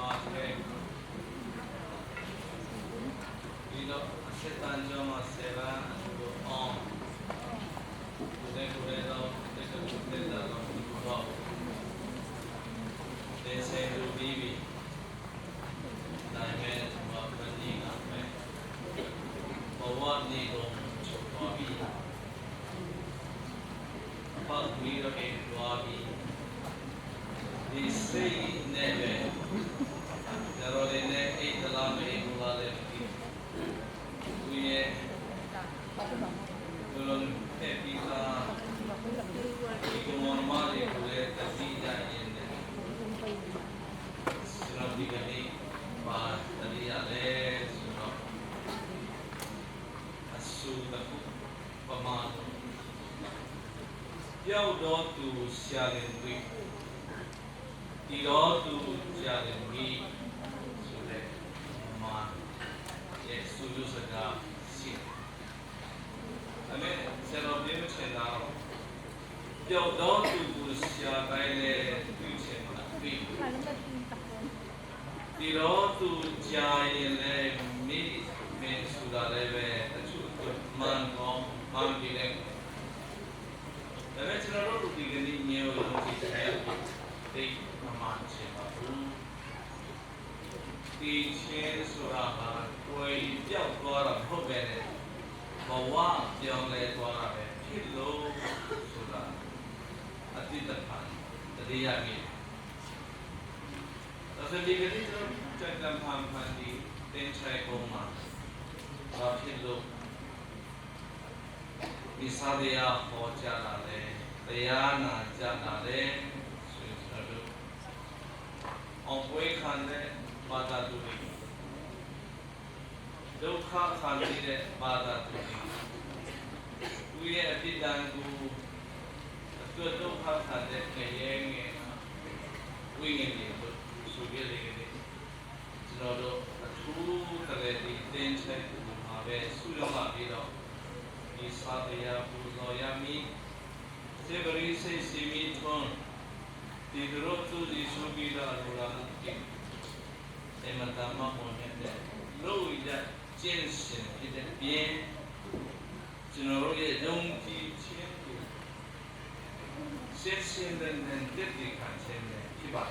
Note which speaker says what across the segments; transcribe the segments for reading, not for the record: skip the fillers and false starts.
Speaker 1: Duarte, Vilo Setanjama Seva Om, Decorado, Decorado, Rob, Descendo Bibi, Diamond, Wapaniga, Bawa Nigo, Chokabi, Pak Vilo Edwabi, the sea never, the Rodine, eight alarm, eight alarm. We will take pizza. We go on Mali to let the pizza in the Sinopicani, but the Diales, as soon as Pamano. Yao do to Sialin Week. He ought to Sialin Week. So that man, yes, to use a gap. I mean, set of limits and now. Yo, don't do Sia by the future. The road to Jai meet men to the level, man from Mountain. The natural road to begin new is help take a month. The chain Suraha, where you don't go to Hogan. Bawa yang le tuara be kilo sudah ati depan jadi yakin tapi di sini tu jangan paham di tencai koma kilo bisa dia hoja lale dia na jana le sudah orang kue kan le pada tu Dukha Khandire Bada Tuhi. We are a bit than to Dukha Khande Kayang winging it, so getting it. Zodo, a true Kaleti, then check to Habe, Sulama Bido, Isadia Puzoyami, Severy says Simi Tron, the road to the Subida Ruran King. Ematama on it. Low that. 坚信一点边，只能说也容易签的，先现在能得的看签的，是吧？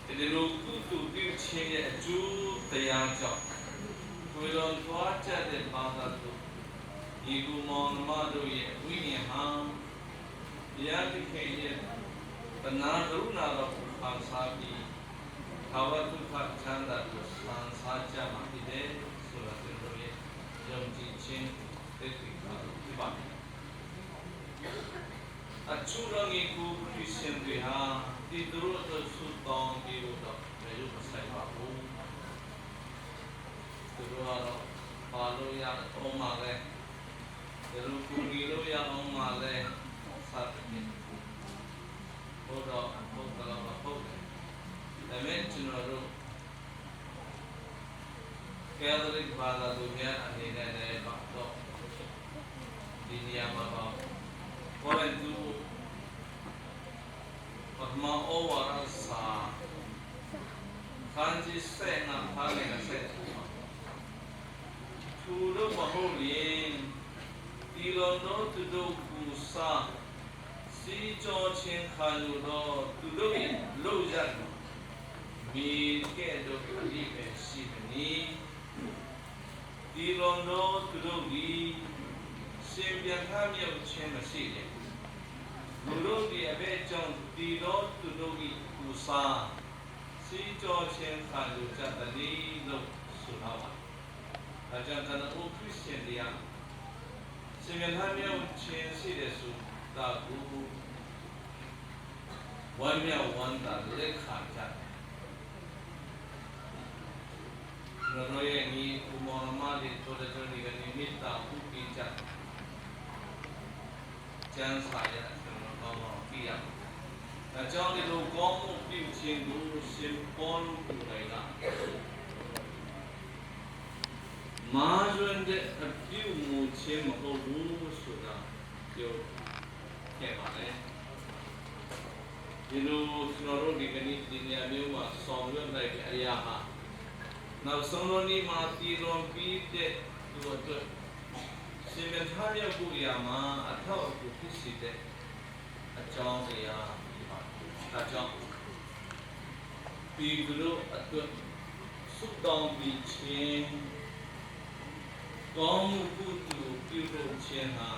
Speaker 1: 这个如果都丢签的，就这样讲，为了多家的帮他做，一个忙嘛都也为年行，也得看见，但拿都拿到看啥的。Kawan tu kat canda tu sang saja mati deh surat tertulis jom cincin ketika tiba. Acurang iku Christian biha tidur tersultang biru dak meju pasai bahu. Terus balu yang omale, terus kugilu yang omale satu ni. Bodoh, bodoh. Dimensional Catholic Bala Dunia and in a backdrop. Dinyama Foreign to Padma over Sa Kanji Sen and Pagina set to the Maholian Dilono to do Kusa Si George in Kanudo to do it Lojan. Mi che do capire si veni di londo tudogi sembia cambia cena sile tudogi abe jong di lo tudogi usa si jo chen khalu jatani lo sunawa ajan kana o Christian dia sembia cambia chen sile su da gu wan mya wan da le kha jat Ronoye ni umama di toda toda ni minta upi jan saya kalau kia. Nah jangan itu kamu pincin dulu simpon kulailah. Majuan de apiu mucin mau sudah yo kayak mana? ဒီလိုကျွန်တော်တို့ဒီကနေ့ဒီနေရာမျိုးမှာဆောင်ရွက်လိုက်တဲ့အရာဟာနောက်ဆုံးတော့ဒီမှာပြည်တော်ပြီးတဲ့သူတို့ရှင်မထားရဖို့ရာမှာအထောက်အကူဖြစ်စေတဲ့အကြောင်းတရားဖြစ်ပါတယ်။ဒါကြောင့်ဒီလိုအတွက်စုတောင်းပြီးခြင်းကောင်းမှုကုသိုလ်ပြုလုပ်ခြင်းဟာ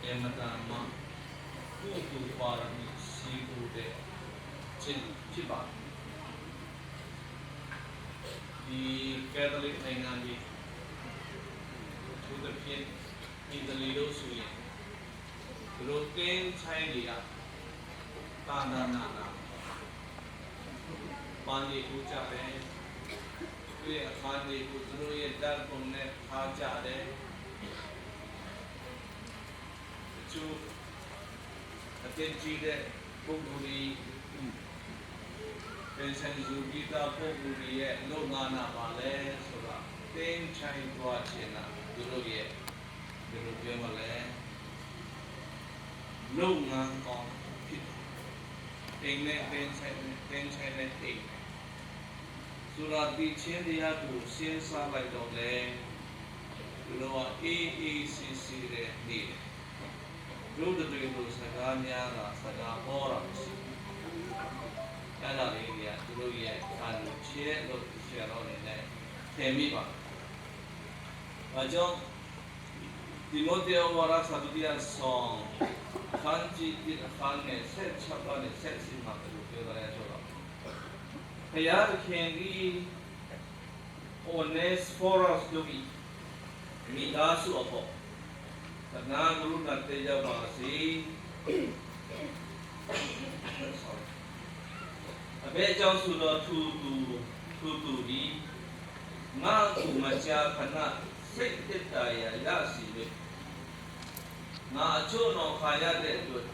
Speaker 1: အမတန်မှကုသိုလ်ပါရမီရှိဖို့တဲ့ခြင်းဖြစ်ပါတယ်။ဒီကက်သလစ်နိုင်ငံကြီးသူတို့ဖြင့်ဒီတလီလို့ဆိုရင်သူတို့တင်းချိုင်းတွေကတာနာနာပန်းဒီကိုကြတယ်သူရဲ့အခါတွေကိုသူတို့ရဲ့ဓာတ်ပုံနဲ့ထားကြတယ်သူအတင်းကြီးတဲ့ပုဂ္ဂိုလ်ကြီးเป็นสันสุกิตาပုဂ္ဂိုလ်ကြီးရဲ့လုံငါနာပါလဲဆိုတာတင်းချိုင်းသွားခြင်းလားသူတို့ရဲ့ဒီလိုပြောမလဲလုံငန်းကောင်းဖြစ်တယ်နဲ့တင်းချိုင်းနဲ့တိတ်ဆိုတာဒီချင်းတရားကိုစဉ်းစားလိုက်တော့လေသူတို့ကအေးအေးစစ်စစ်တဲ့နေတယ်တို့တို့စကားများတာစကားဟောတာမရှိဘူးအဲ့ဒါလေးကသူတို့ရဲ့အာရုံချဲလို့ဆရာတော်နေနဲ့ထင်မိပါဘာကြောင့်ဒီမိုတေဝါရသတိယဆောင်ခန်းကြီးဒီခန်းနဲ့ဆက်ချက်ပါနဲ့ဆက်စီမှာပြောတယ်ဆိုတော့ဘုရားသခင်ဒီOnesphorus တို့ဤမိသားစုအဖို့သနာဂရုဏာတေရောက်ပါစေအဘဲအကြောင်းဆိုတော့သူဒီငါ့ကိုမကြာခဏစိတ်တက်တာရရစီပဲငါအချို့တော့ခါရတဲ့အတွက်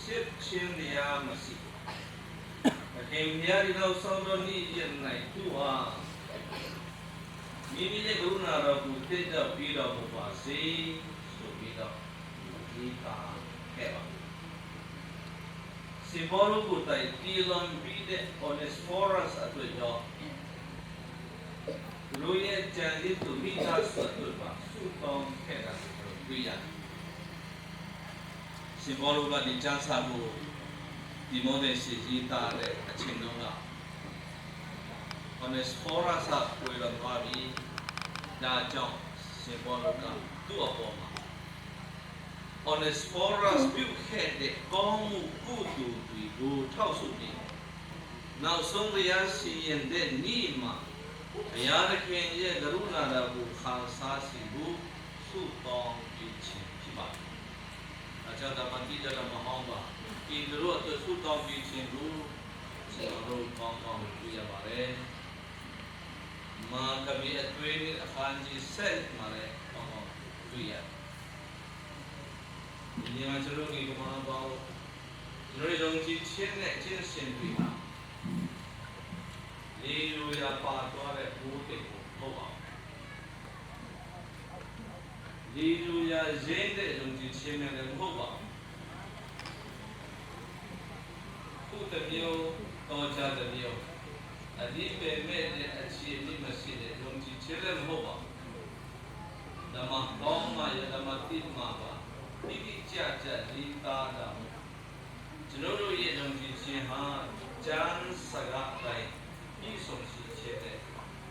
Speaker 1: ရှစ်ချင်းတရားမရှိအခင်များဒီတော့ဆောင်းတော်နေ့ရက်၌သူဟာမိမိရဲ့ကရုဏာတော်ကိုတည်တော့ပြီးတော့ပါစေဆိုပြီးတော့ဒီပါခဲ့ပါစီဘောလိုကိုတိုင်တီလွန်ပြီးတဲ့ Onesphorus အတွက်ကြောင့်လူရဲ့ကြံရည်သူမိသားစုအတွက်ပါစုပေါင်းခဲ့တာတွေ့ရတယ်စီဘောလိုကဒီချမ်းသာဖို့ဒီမောတဲ့စီကြီးတာတဲ့အချိန်တုန်းက Onesphorus ကိုရသွားပြီးဒါကြောင့်စီဘောလိုကသူ့အပေါ်မှာ Onesphorus ပြုခဲ့တဲ့ကောင်းမှုကုသိုလ်တွေကိုထောက်ဆိုပြီးနောက်ဆုံးတရားစီရင်တဲ့နေ့မှာဘုရားသခင်ရဲ့ကရုဏာတော်ကိုခံစားစီဖို့ဆုတောင်းပြီးခြင်းဖြစ်ပါတယ်။အကြောင်းဓမ္မတိကြတာမဟောင်းပါဒီလိုအတွက်ဆုတောင်းပြီးခြင်းကိုကျွန်တော်တို့ကောင်းကောင်းတွေ့ရပါတယ်။မာကဗီအသွေးနဲ့အခန်းကြီး7မှာလည်းကောင်းကောင်းတွေ့ရတယ်။ဒီမှာကျွန်တော်ဒီကမှာပေါ့ကျွန်တော်တို့ဒီချင်းနဲ့ချင်းရှင်တွေ့တာလေလူရပါသွားတဲ့ဘိုးတိတ်ကိုဟုတ်ပါလေလူရရင်းတဲ့ယုံကြည်ခြင်းနဲ့လည်းမဟုတ်ပါခုတမျိုးတော်ကြတဲ့မျိုးအဒီပေမဲ့အခြေအနေမရှိတဲ့ယုံကြည်ခြင်းလည်းမဟုတ်ပါဓမ္မကောင်းမှရဓမ္မတိမှပါဒီကြကြလေးသားတာကျွန်တော်တို့ရဲ့ယုံကြည်ခြင်းဟာကျမ်းစကားတိုင်းဤဆုံးရှိချက်တဲ့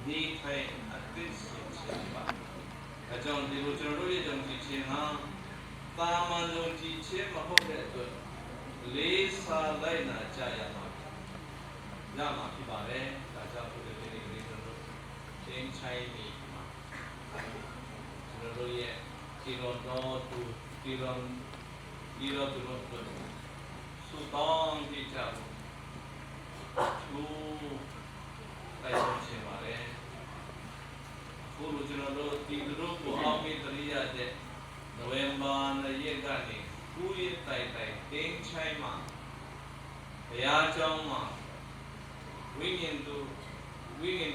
Speaker 1: ဒီထိုင်အသစ်ဆုံးချက်ပါအကြောင်းဒီလိုကျွန်တော်တို့ရဲ့ယုံကြည်ခြင်းဟာတာမန်ယုံကြည်ခြင်းမဟုတ်တဲ့အတွက်လေးစားလိုက်နာကြရမှာဖြစ်ပါတယ်ဒါကြောင့်ဘုရားရှင်ဒီကျွန်တော်တို့သင်ချိုင်းနေမှာကျွန်တော်တို့ရဲ့ဒီလိုတော့ဒီလိုသုတောင်းကြည့်ကြဘူးတိုက်တွန်းခြင်းပါလေအခုလိုကျွန်တော်တို့ဒီလိုကိုအောင်မြင်တရရတဲ့နိုဝင်ဘာ2ရက်ကနေ9ရက်တိုင်တင်းချိုင်းမှာဘုရားကျောင်းမှာဝိညာဉ်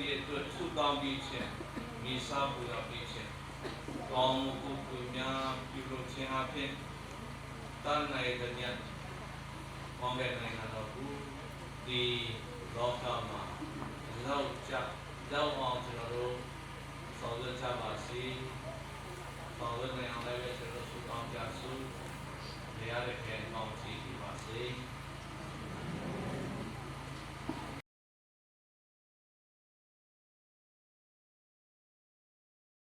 Speaker 1: ရဲ့အတွက်သုတောင်းပြီးခြင်းမိစားပူဇော်ပြီးခြင်းကောင်းမှုကိုများပြုလုပ်ခြင်းအပြင်တန်နိုင်တဲ့ည ကောင်းတဲ့နိုင်ငံတော်ကိုဒီလောကမှာလောက်အောင်ကျွန်တော်တို့ဆောင်ရွက်ကြပါစေဆောင်ရွက်နိုင်အောင်လည်းကျွန်တော်ဆုတောင်းကြစို့နေရာတဲ့ခံကောင်းကြည့်ပါစေ